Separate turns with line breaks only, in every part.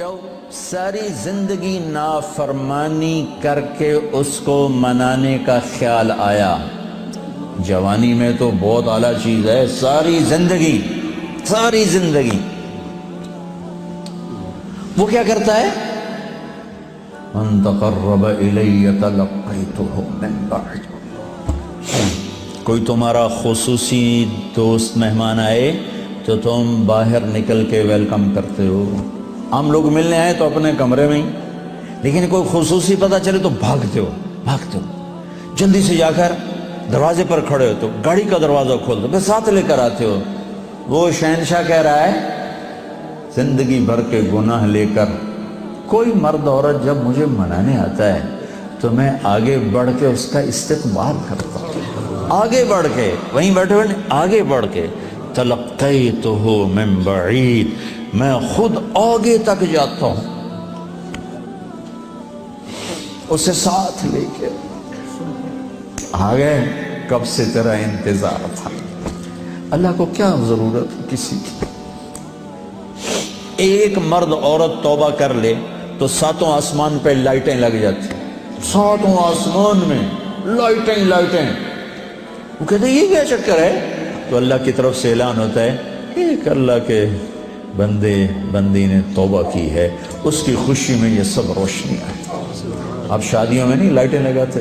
جو ساری زندگی نافرمانی کر کے اس کو منانے کا خیال آیا، جوانی میں تو بہت اعلیٰ چیز ہے، ساری زندگی وہ کیا کرتا ہے؟ من تقرب الی تلقیتہ من بعد، کوئی تمہارا خصوصی دوست مہمان آئے تو تم باہر نکل کے ویلکم کرتے ہو۔ عام لوگ ملنے آئے تو اپنے کمرے میں ہی، لیکن کوئی خصوصی پتہ چلے تو بھاگتے ہو، جلدی سے جا کر دروازے پر کھڑے ہو تو گاڑی کا دروازہ کھول دو، پھر ساتھ لے کر آتے ہو۔ وہ شہنشاہ کہہ رہا ہے زندگی بھر کے گناہ لے کر کوئی مرد عورت جب مجھے منانے آتا ہے تو میں آگے بڑھ کے اس کا استقبال کرتا ہوں، آگے بڑھ کے، وہیں بیٹھے ہوئے آگے بڑھ کے تلقیتہ من بعید، میں خود آگے تک جاتا ہوں اسے ساتھ لے کے۔ آگے کب سے تیرا انتظار تھا، اللہ کو کیا ضرورت ہے کسی کی؟ ایک مرد عورت توبہ کر لے تو ساتوں آسمان پہ لائٹیں لگ جاتی، ساتوں آسمان میں لائٹیں۔ وہ کہتے ہیں یہ کیا چکر ہے؟ تو اللہ کی طرف سے اعلان ہوتا ہے ایک اللہ کے بندی نے توبہ کی ہے، اس کی خوشی میں یہ سب روشنیاں ہیں۔ اب شادیوں میں نہیں لائٹیں لگاتے،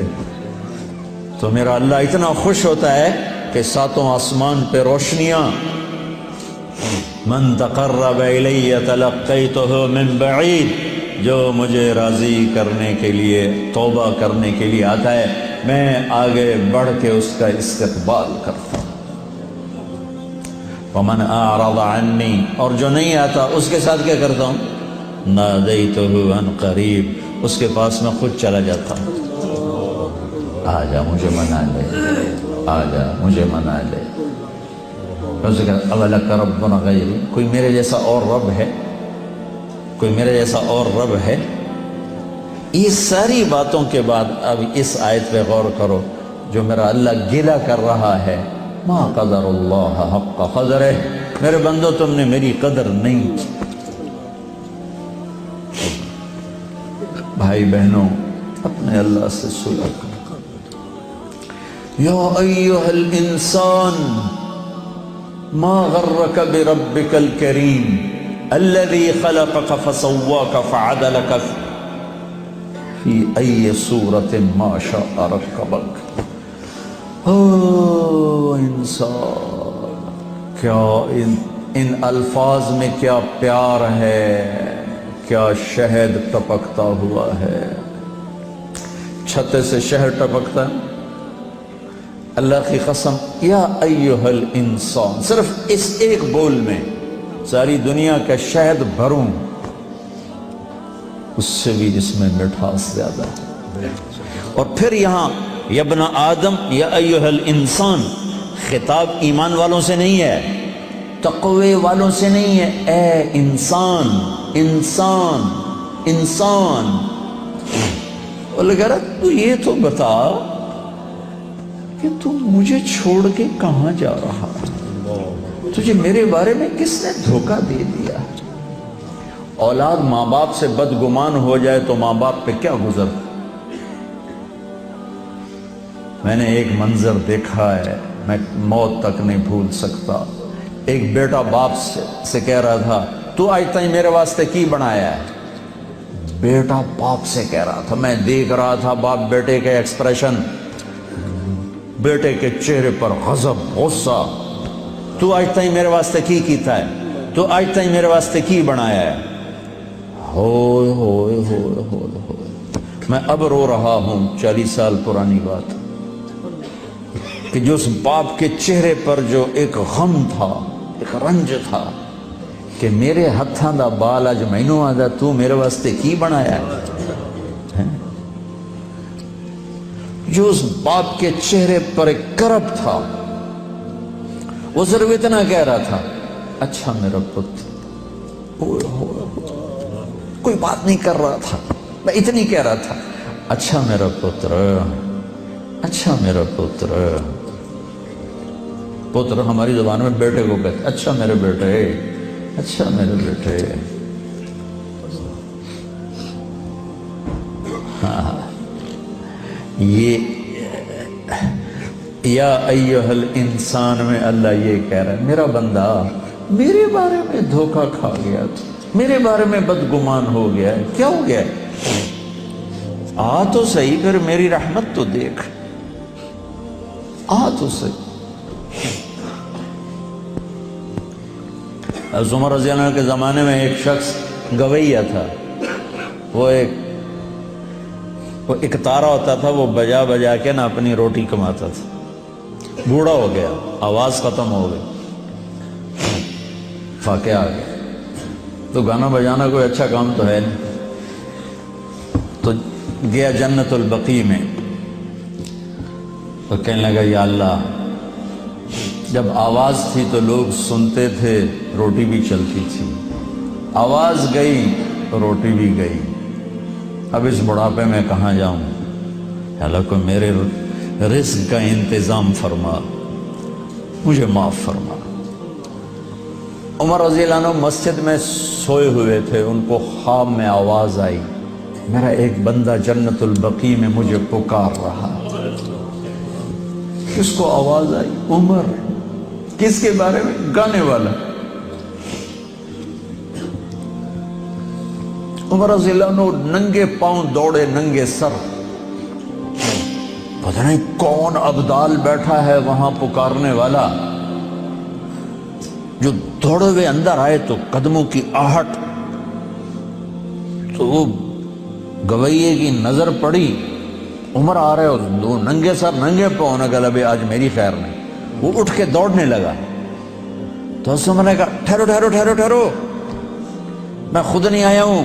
تو میرا اللہ اتنا خوش ہوتا ہے کہ ساتوں آسمان پہ روشنیاں۔ من تقرب الی تلقیتہ من بعید، جو مجھے راضی کرنے کے لیے، توبہ کرنے کے لیے آتا ہے، میں آگے بڑھ کے اس کا استقبال کرتا ہوں۔ ومن اعرض عنی، اور جو نہیں آتا اس کے ساتھ کیا کرتا ہوں؟ نادیتہ عن قریب، اس کے پاس میں خود چلا جاتا ہوں۔ آجا مجھے منا لے، آجا مجھے منا لے۔ اسے کہا اولک رب غیری، کوئی میرے جیسا اور رب ہے؟ کوئی میرے جیسا اور رب ہے؟ یہ ساری باتوں کے بعد اب اس آیت پہ غور کرو، جو میرا اللہ گلہ کر رہا ہے، ما قدر اللہ حق قدرہ، میرے بندو تم نے میری قدر نہیں کی۔ بھائی بہنوں، اپنے اللہ سے صلح کرو۔ یا ایہا الانسان ما غرک بربک الکریم الذی خلقک فسواک فعدلک فی ای صورت ما شاء رکبک۔ او انسان، کیا ان الفاظ میں کیا پیار ہے، کیا شہد ٹپکتا ہوا ہے۔ چھتے سے شہد ٹپکتا ہے، اللہ کی قسم، یا ایہا الانسان، صرف اس ایک بول میں ساری دنیا کا شہد بھروں، اس سے بھی اس میں مٹھاس زیادہ ہے۔ اور پھر یہاں یا ابن آدم یا ایہا الانسان، خطاب ایمان والوں سے نہیں ہے، تقوی والوں سے نہیں ہے، اے انسان، انسان، انسان۔ اللہ کہہ رہا تو یہ تو بتا کہ تم مجھے چھوڑ کے کہاں جا رہا ہے؟ تجھے میرے بارے میں کس نے دھوکہ دے دیا؟ اولاد ماں باپ سے بدگمان ہو جائے تو ماں باپ پہ کیا گزر۔ میں نے ایک منظر دیکھا ہے، میں موت تک نہیں بھول سکتا۔ ایک بیٹا باپ سے کہہ رہا تھا تو آج تک میرے واسطے کی بنایا ہے؟ بیٹا باپ سے کہہ رہا تھا، میں دیکھ رہا تھا باپ بیٹے کے ایکسپریشن، بیٹے کے چہرے پر غضب، غصہ۔ تو آج تک میرے واسطے کی کیتا ہے؟ تو آج تک میرے واسطے کی بنایا ہے؟ ہوئے ہوئے ہوئے ہوئے ہوئے، میں اب رو رہا ہوں، 40 سال پرانی بات، کہ جو اس باپ کے چہرے پر جو ایک غم تھا، ایک رنج تھا کہ میرے ہتھاں دا بال اج مینوں آندا تو میرے واسطے کی بنایا ہے؟ جو اس باپ کے چہرے پر ایک کرب تھا، وہ صرف اتنا کہہ رہا تھا اچھا میرا پتر، کوئی بات نہیں کر رہا تھا، میں اتنی کہہ رہا تھا اچھا میرا پتر، اچھا میرا پتر۔ پتر ہماری زبان میں بیٹے کو کہتے، اچھا میرے بیٹے، اچھا میرے بیٹے۔ یہ یا ایھا الانسان میں اللہ یہ کہہ رہا ہے میرا بندہ میرے بارے میں دھوکہ کھا گیا تھا، میرے بارے میں بدگمان ہو گیا ہے، کیا ہو گیا ہے؟ آ تو صحیح، پھر میری رحمت تو دیکھ، آ تو صحیح۔ حضرت عمر رضی اللہ عنہ کے زمانے میں ایک شخص گویہ تھا، وہ ایک تارا ہوتا تھا، وہ بجا بجا کے نا اپنی روٹی کماتا تھا، بوڑھا ہو گیا، آواز ختم ہو گئی، فاقہ آ گیا، تو گانا بجانا کوئی اچھا کام تو ہے نہیں، تو گیا جنت البقیع میں، تو کہنے لگا یا اللہ جب آواز تھی تو لوگ سنتے تھے، روٹی بھی چلتی تھی، آواز گئی روٹی بھی گئی، اب اس بڑھاپے میں کہاں جاؤں؟ اللہ کو میرے رزق کا انتظام فرما، مجھے معاف فرما۔ عمر رضی اللہ عنہ مسجد میں سوئے ہوئے تھے، ان کو خواب میں آواز آئی، میرا ایک بندہ جنت البقیع میں مجھے پکار رہا۔ کس کو آواز آئی؟ عمر۔ کس کے بارے میں؟ گانے والا۔ عمر رضی اللہ عنہ ننگے پاؤں دوڑے، ننگے سر، پتہ نہیں کون ابدال بیٹھا ہے وہاں پکارنے والا، جو دوڑے ہوئے اندر آئے تو قدموں کی آہٹ، تو وہ گویے کی نظر پڑی، عمر آ رہے اور دو ننگے سر ننگے پاؤں، نے کہا ابھی آج میری خیر نہیں۔ وہ اٹھ کے دوڑنے لگا، تو اس نے کہا ٹھہرو ٹھہرو ٹھہرو ٹھہرو، میں خود نہیں آیا ہوں،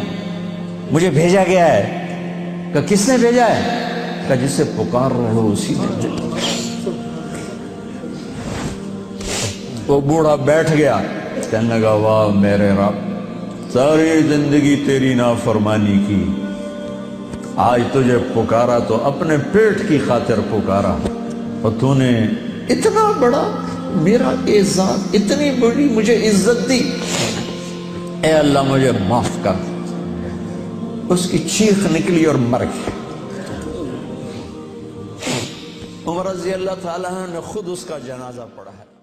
مجھے بھیجا گیا ہے۔ کہ کس نے بھیجا ہے؟ کہ جس سے پکار رہے ہو اسی نے۔ وہ بوڑھا بیٹھ گیا، کہنے لگا واہ میرے رب، ساری زندگی تیری نافرمانی کی، آج تجھے پکارا تو اپنے پیٹ کی خاطر پکارا، اور تو نے اتنا بڑا میرا اعزاز، اتنی بڑی مجھے عزت دی، اے اللہ مجھے معاف کر۔ اس کی چیخ نکلی اور مر گئی۔ عمر رضی اللہ تعالیٰ نے خود اس کا جنازہ پڑھا ہے۔